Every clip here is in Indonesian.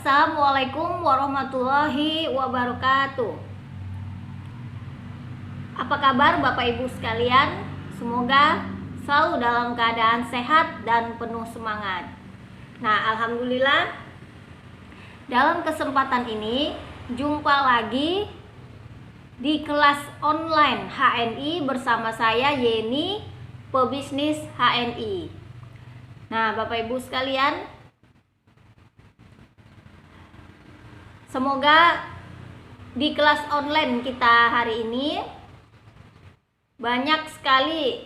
Assalamualaikum warahmatullahi wabarakatuh. Apa kabar Bapak Ibu sekalian? Semoga selalu dalam keadaan sehat dan penuh semangat. Nah, alhamdulillah dalam kesempatan ini jumpa lagi di kelas online HNI bersama saya Yeni, pebisnis HNI. Nah, Bapak Ibu sekalian, semoga di kelas online kita hari ini banyak sekali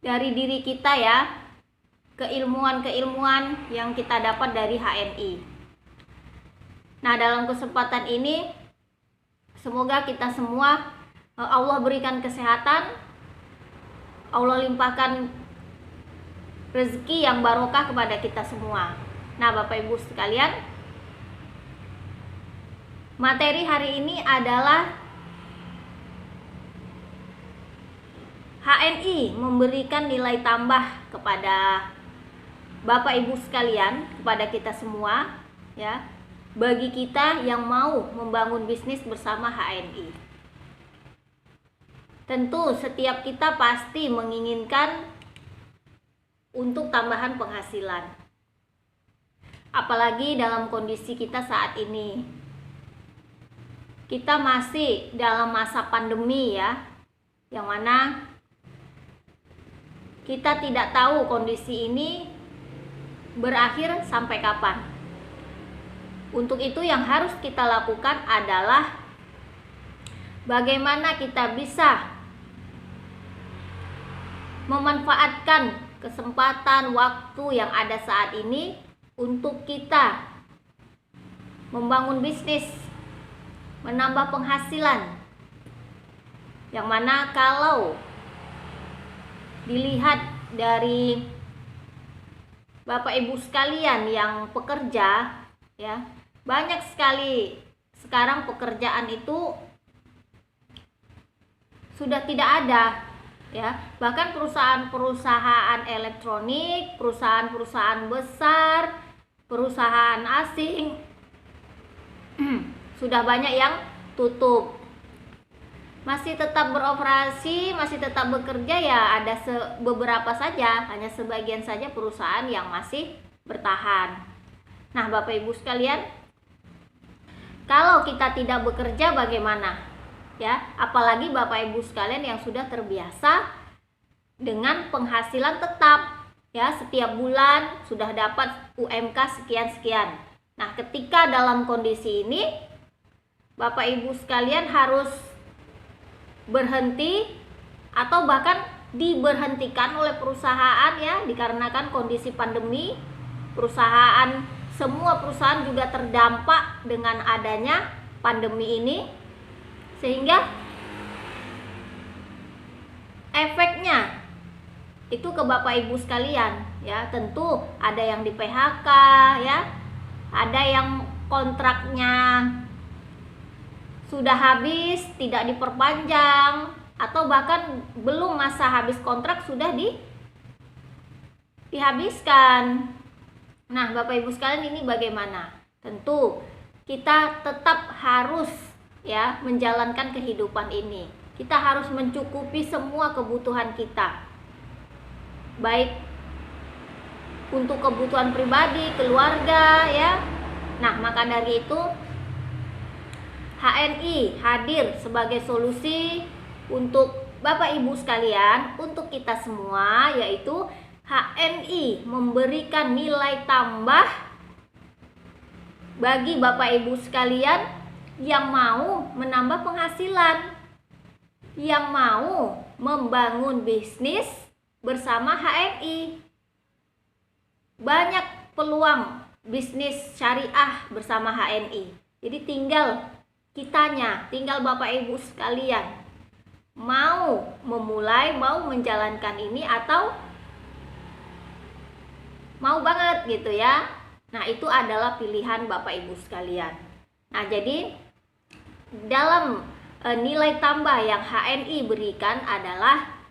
dari diri kita ya, keilmuan-keilmuan yang kita dapat dari HNI. Nah, dalam kesempatan ini semoga kita semua Allah berikan kesehatan, Allah limpahkan rezeki yang barokah kepada kita semua. Nah, Bapak Ibu sekalian, materi hari ini adalah HNI memberikan nilai tambah kepada Bapak Ibu sekalian, kepada kita semua ya, bagi kita yang mau membangun bisnis bersama HNI. Tentu setiap kita pasti menginginkan untuk tambahan penghasilan. Apalagi dalam kondisi kita saat ini. Kita masih dalam masa pandemi ya, yang mana kita tidak tahu kondisi ini berakhir sampai kapan. Untuk itu yang harus kita lakukan adalah bagaimana kita bisa memanfaatkan kesempatan waktu yang ada saat ini untuk kita membangun bisnis, menambah penghasilan. Yang mana kalau dilihat dari Bapak Ibu sekalian yang pekerja ya, banyak sekali sekarang pekerjaan itu sudah tidak ada ya. Bahkan perusahaan-perusahaan elektronik, perusahaan-perusahaan besar, perusahaan asing sudah banyak yang tutup. Masih tetap beroperasi, masih tetap bekerja ya, ada beberapa saja, hanya sebagian saja perusahaan yang masih bertahan. Nah, Bapak Ibu sekalian, kalau kita tidak bekerja bagaimana? Ya, apalagi Bapak Ibu sekalian yang sudah terbiasa dengan penghasilan tetap ya, setiap bulan sudah dapat UMK sekian-sekian. Nah, ketika dalam kondisi ini Bapak Ibu sekalian harus berhenti atau bahkan diberhentikan oleh perusahaan ya, dikarenakan kondisi pandemi. Semua perusahaan juga terdampak dengan adanya pandemi ini, sehingga efeknya itu ke Bapak Ibu sekalian ya. Tentu ada yang di PHK ya, ada yang kontraknya sudah habis, tidak diperpanjang, atau bahkan belum masa habis kontrak sudah dihabiskan. Nah, Bapak Ibu sekalian, ini bagaimana? Tentu kita tetap harus ya menjalankan kehidupan ini. Kita harus mencukupi semua kebutuhan kita, baik untuk kebutuhan pribadi, keluarga ya. Nah, maka dari itu HNI hadir sebagai solusi untuk Bapak Ibu sekalian, untuk kita semua, yaitu HNI memberikan nilai tambah bagi Bapak Ibu sekalian yang mau menambah penghasilan, yang mau membangun bisnis bersama HNI. Banyak peluang bisnis syariah bersama HNI. Jadi tinggal Bapak Ibu sekalian mau memulai, mau menjalankan ini atau mau banget gitu ya. Nah, itu adalah pilihan Bapak Ibu sekalian. Nah, jadi dalam nilai tambah yang HNI berikan adalah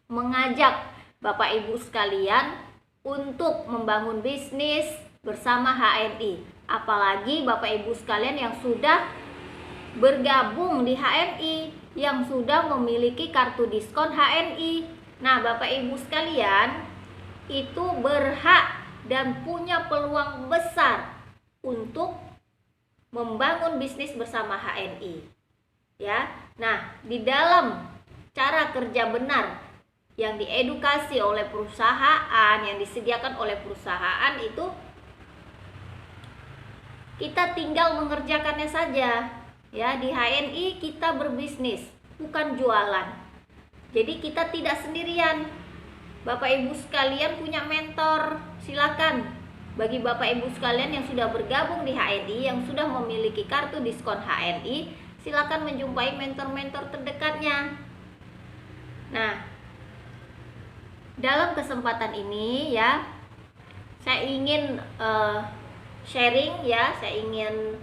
mengajak Bapak Ibu sekalian untuk membangun bisnis bersama HNI. Apalagi Bapak Ibu sekalian yang sudah bergabung di HNI, yang sudah memiliki kartu diskon HNI. Nah, Bapak Ibu sekalian, itu berhak dan punya peluang besar untuk membangun bisnis bersama HNI. Ya. Nah, di dalam cara kerja benar yang diedukasi oleh perusahaan, yang disediakan oleh perusahaan itu kita tinggal mengerjakannya saja. Ya, di HNI kita berbisnis, bukan jualan. Jadi kita tidak sendirian. Bapak Ibu sekalian punya mentor, silakan. Bagi Bapak Ibu sekalian yang sudah bergabung di HNI, yang sudah memiliki kartu diskon HNI, silakan menjumpai mentor-mentor terdekatnya. Nah, dalam kesempatan ini ya, saya ingin sharing ya, saya ingin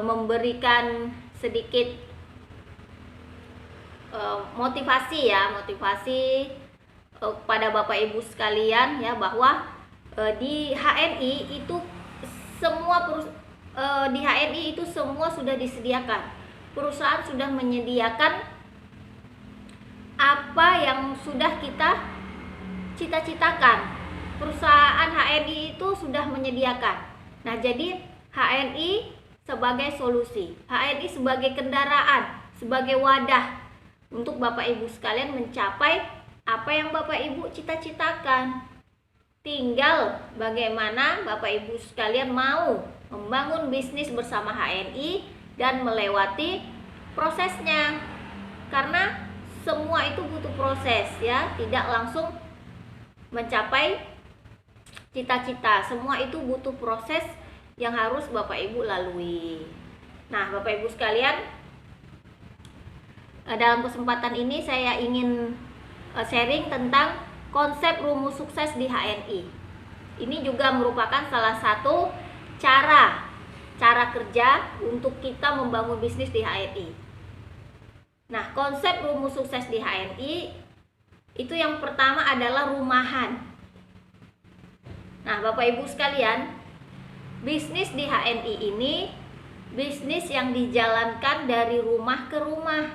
memberikan sedikit motivasi kepada Bapak Ibu sekalian ya, bahwa di HNI itu semua sudah disediakan. Perusahaan sudah menyediakan apa yang sudah kita cita-citakan. Perusahaan HNI itu sudah menyediakan. Nah, jadi HNI sebagai solusi, HNI sebagai kendaraan, sebagai wadah untuk Bapak Ibu sekalian mencapai apa yang Bapak Ibu cita-citakan. Tinggal bagaimana Bapak Ibu sekalian mau membangun bisnis bersama HNI dan melewati prosesnya. Karena semua itu butuh proses ya, tidak langsung mencapai cita-cita. Semua itu butuh proses yang harus Bapak Ibu lalui. Nah, Bapak Ibu sekalian, dalam kesempatan ini saya ingin sharing tentang konsep rumus sukses di HNI. Ini juga merupakan salah satu cara kerja untuk kita membangun bisnis di HNI. Nah, konsep rumus sukses di HNI itu yang pertama adalah rumahan. Nah, Bapak Ibu sekalian, bisnis di HNI ini bisnis yang dijalankan dari rumah ke rumah.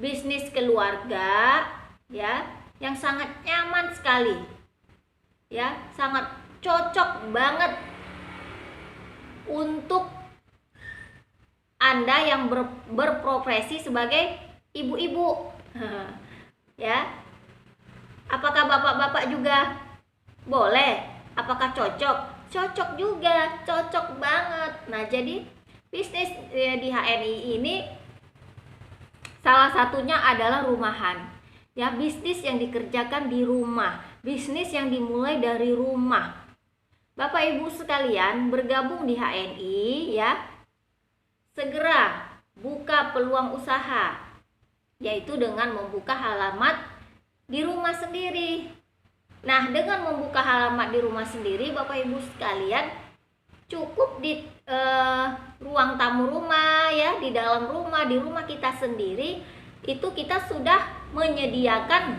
Bisnis keluarga ya, yang sangat nyaman sekali. Ya, sangat cocok banget untuk Anda yang berprofesi sebagai ibu-ibu. Ya. Apakah bapak-bapak juga boleh? Apakah cocok? Cocok juga, cocok banget. Nah, jadi bisnis di HNI ini salah satunya adalah rumahan. Ya, bisnis yang dikerjakan di rumah, bisnis yang dimulai dari rumah. Bapak Ibu sekalian bergabung di HNI ya, segera buka peluang usaha, yaitu dengan membuka halamat di rumah sendiri. Nah, dengan membuka halamat di rumah sendiri, Bapak Ibu sekalian, cukup di ruang tamu rumah ya, di dalam rumah, di rumah kita sendiri, itu kita sudah menyediakan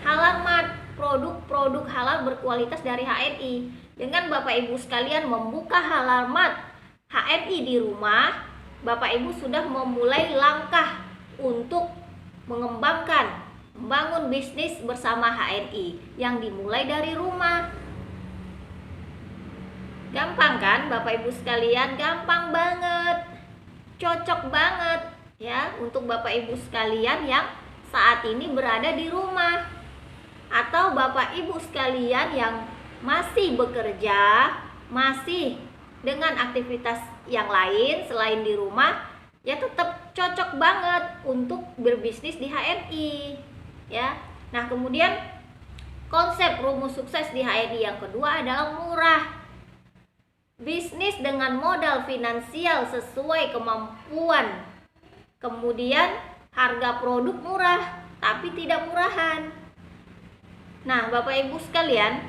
halamat produk-produk halal berkualitas dari HNI. Dengan Bapak Ibu sekalian membuka halamat HNI di rumah, Bapak Ibu sudah memulai langkah untuk mengembangkan, membangun bisnis bersama HNI yang dimulai dari rumah. Gampang kan Bapak Ibu sekalian? Gampang banget, cocok banget ya untuk Bapak Ibu sekalian yang saat ini berada di rumah, atau Bapak Ibu sekalian yang masih bekerja, masih dengan aktivitas yang lain selain di rumah, ya tetap cocok banget untuk berbisnis di HNI ya. Nah, kemudian konsep rumus sukses di HNI yang kedua adalah murah. Bisnis dengan modal finansial sesuai kemampuan. Kemudian harga produk murah tapi tidak murahan. Nah, Bapak Ibu sekalian,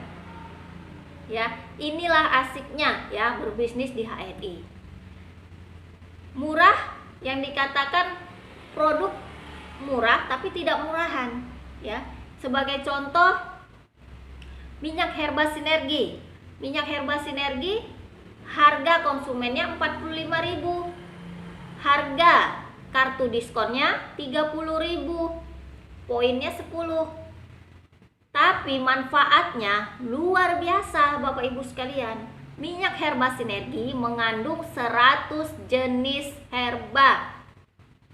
ya, inilah asiknya ya berbisnis di HNI. Murah yang dikatakan produk murah tapi tidak murahan ya. Sebagai contoh, minyak herba sinergi. Minyak herba sinergi harga konsumennya 45.000. Harga kartu diskonnya 30.000. Poinnya 10. Tapi manfaatnya luar biasa Bapak Ibu sekalian. Minyak herba sinergi mengandung 100 jenis herba.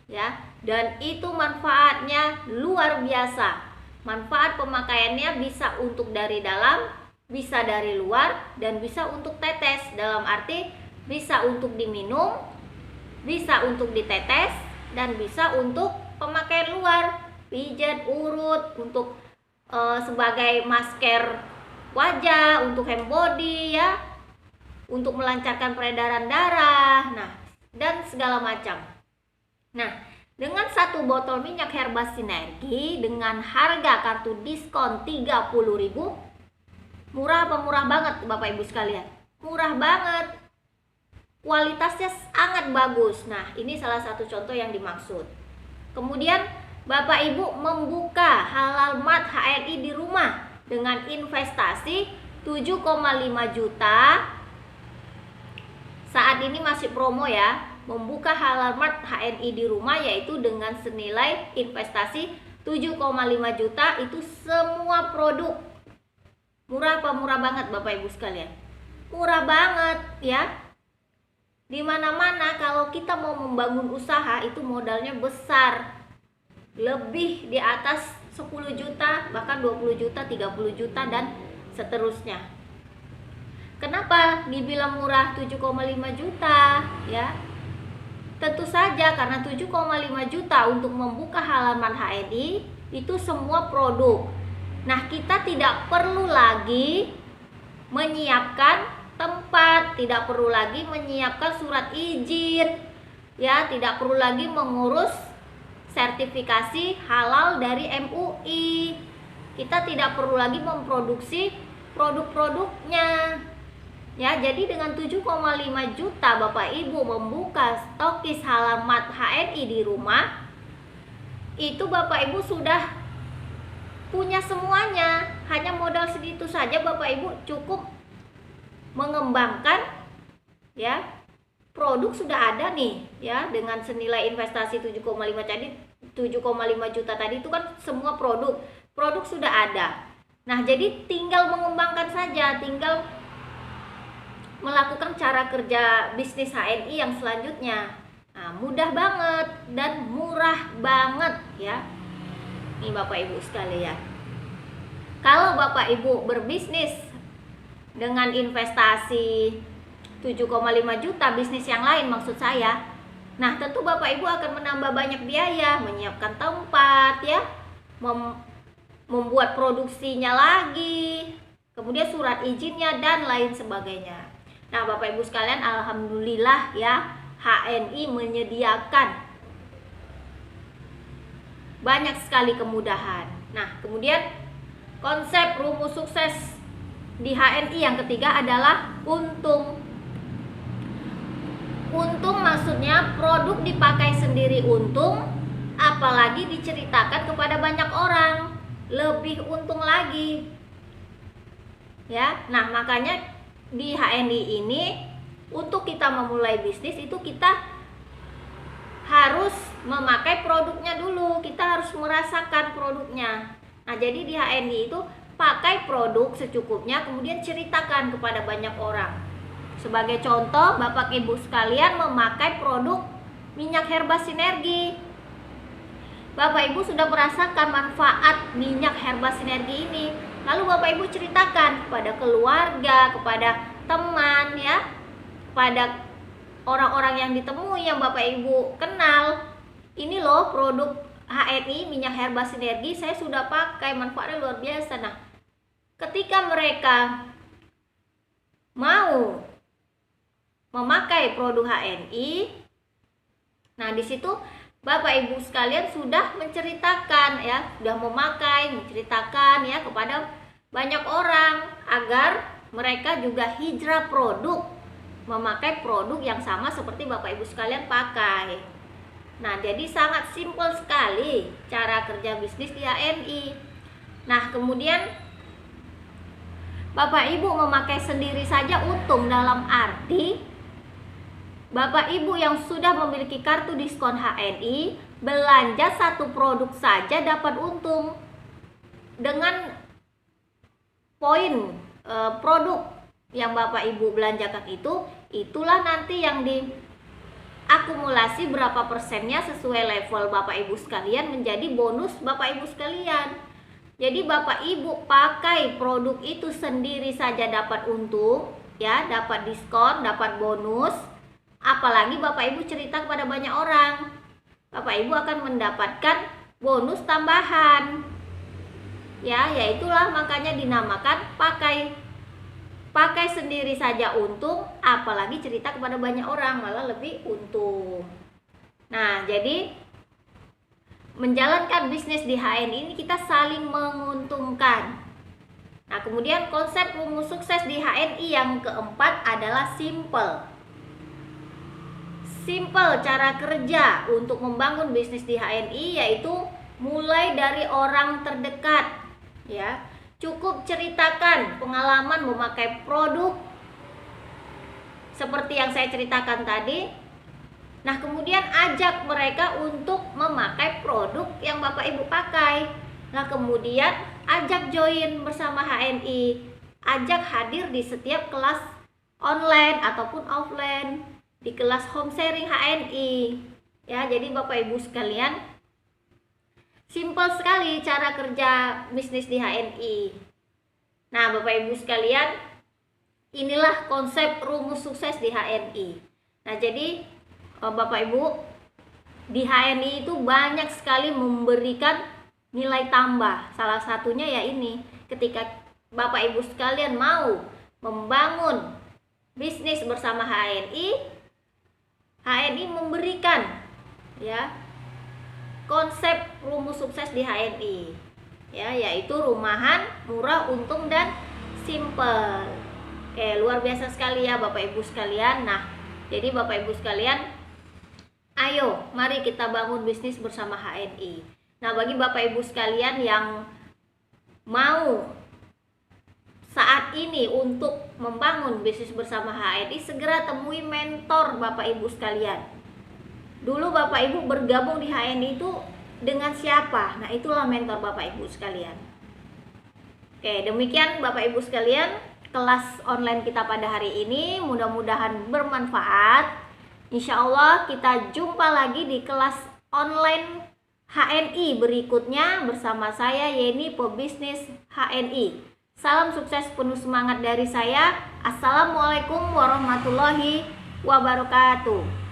Ya, dan itu manfaatnya luar biasa. Manfaat pemakaiannya bisa untuk dari dalam, bisa dari luar, dan bisa untuk tetes. Dalam arti bisa untuk diminum, bisa untuk ditetes, dan bisa untuk pemakaian luar, pijat, urut, untuk sebagai masker wajah, untuk hand body ya, untuk melancarkan peredaran darah, nah, dan segala macam. Nah, dengan satu botol minyak herba sinergi dengan harga kartu diskon 30.000, murah apa murah banget Bapak Ibu sekalian? Murah banget. Kualitasnya sangat bagus. Nah, ini salah satu contoh yang dimaksud. Kemudian Bapak Ibu membuka Halal Mart HNI di rumah dengan investasi 7,5 juta. Saat ini masih promo ya. Membuka Halal Mart HNI di rumah yaitu dengan senilai investasi 7,5 juta, itu semua produk. Murah apa murah banget Bapak Ibu sekalian? Murah banget ya. Dimana-mana kalau kita mau membangun usaha itu modalnya besar. Lebih di atas 10 juta, bahkan 20 juta, 30 juta dan seterusnya. Kenapa dibilang murah 7,5 juta ya? Tentu saja karena 7,5 juta untuk membuka halaman HNI itu semua produk. Nah, kita tidak perlu lagi menyiapkan tempat, tidak perlu lagi menyiapkan surat izin, ya, tidak perlu lagi mengurus sertifikasi halal dari MUI. Kita tidak perlu lagi memproduksi produk-produknya. Ya, jadi dengan 7,5 juta Bapak Ibu membuka stokis Halal Mart HNI di rumah, itu Bapak Ibu sudah punya semuanya. Hanya modal segitu saja Bapak Ibu cukup mengembangkan ya. Produk sudah ada nih ya, dengan senilai investasi 7,5 juta tadi itu kan semua produk. Produk sudah ada. Nah, jadi tinggal mengembangkan saja, tinggal melakukan cara kerja bisnis HNI yang selanjutnya. Nah, mudah banget dan murah banget ya. Nih Bapak Ibu sekalian. Kalau Bapak Ibu berbisnis dengan investasi 7,5 juta, bisnis yang lain maksud saya. Nah, tentu Bapak Ibu akan menambah banyak biaya, menyiapkan tempat ya, membuat produksinya lagi, kemudian surat izinnya dan lain sebagainya. Nah, Bapak Ibu sekalian, alhamdulillah ya, HNI menyediakan banyak sekali kemudahan. Nah, kemudian konsep rumus sukses di HNI yang ketiga adalah untung. Untung maksudnya produk dipakai sendiri untung, apalagi diceritakan kepada banyak orang, lebih untung lagi. Ya, nah makanya di HNI ini untuk kita memulai bisnis itu kita harus memakai produknya dulu, kita harus merasakan produknya. Nah, jadi di HNI itu pakai produk secukupnya, kemudian ceritakan kepada banyak orang. Sebagai contoh, Bapak Ibu sekalian memakai produk minyak herba sinergi. Bapak Ibu sudah merasakan manfaat minyak herba sinergi ini. Lalu Bapak Ibu ceritakan kepada keluarga, kepada teman ya, kepada orang-orang yang ditemui yang Bapak Ibu kenal. Ini loh produk HNI minyak herba sinergi, saya sudah pakai, manfaatnya luar biasa. Nah, ketika mereka mau memakai produk HNI, nah di situ Bapak Ibu sekalian sudah menceritakan ya, sudah memakai, menceritakan ya kepada banyak orang agar mereka juga hijrah produk, memakai produk yang sama seperti Bapak Ibu sekalian pakai. Nah, jadi sangat simpel sekali cara kerja bisnis di HNI. Nah, kemudian Bapak Ibu memakai sendiri saja untung, dalam arti Bapak Ibu yang sudah memiliki kartu diskon HNI, belanja satu produk saja dapat untung. Dengan poin produk yang Bapak Ibu belanjakan itulah nanti yang diakumulasi berapa persennya sesuai level Bapak Ibu sekalian menjadi bonus Bapak Ibu sekalian. Jadi Bapak Ibu pakai produk itu sendiri saja dapat untung, ya, dapat diskon, dapat bonus. Apalagi Bapak Ibu cerita kepada banyak orang, Bapak Ibu akan mendapatkan bonus tambahan. Ya, yaitulah makanya dinamakan pakai sendiri saja untung, apalagi cerita kepada banyak orang malah lebih untung. Nah, jadi menjalankan bisnis di HNI ini kita saling menguntungkan. Nah, kemudian konsep rumus sukses di HNI yang keempat adalah simple. Simple cara kerja untuk membangun bisnis di HNI yaitu mulai dari orang terdekat, ya. Cukup ceritakan pengalaman memakai produk seperti yang saya ceritakan tadi. Nah, kemudian ajak mereka untuk memakai produk yang Bapak Ibu pakai. Nah, kemudian ajak join bersama HNI. Ajak hadir di setiap kelas online ataupun offline, di kelas home sharing HNI. Ya, jadi Bapak Ibu sekalian, simpel sekali cara kerja bisnis di HNI. Nah, Bapak Ibu sekalian, inilah konsep rumus sukses di HNI. Nah, jadi Bapak Ibu, di HNI itu banyak sekali memberikan nilai tambah. Salah satunya ya ini, ketika Bapak Ibu sekalian mau membangun bisnis bersama HNI memberikan, ya, konsep rumus sukses di HNI, ya, yaitu rumahan, murah, untung, dan simple. Oke, luar biasa sekali ya Bapak Ibu sekalian. Nah, jadi Bapak Ibu sekalian, ayo, mari kita bangun bisnis bersama HNI. Nah, bagi Bapak Ibu sekalian yang mau saat ini untuk membangun bisnis bersama HNI, segera temui mentor Bapak Ibu sekalian. Dulu Bapak Ibu bergabung di HNI itu dengan siapa? Nah, itulah mentor Bapak Ibu sekalian. Oke, demikian Bapak Ibu sekalian, kelas online kita pada hari ini. Mudah-mudahan bermanfaat. Insya Allah kita jumpa lagi di kelas online HNI berikutnya bersama saya Yeni, pebisnis HNI. Salam sukses penuh semangat dari saya. Assalamualaikum warahmatullahi wabarakatuh.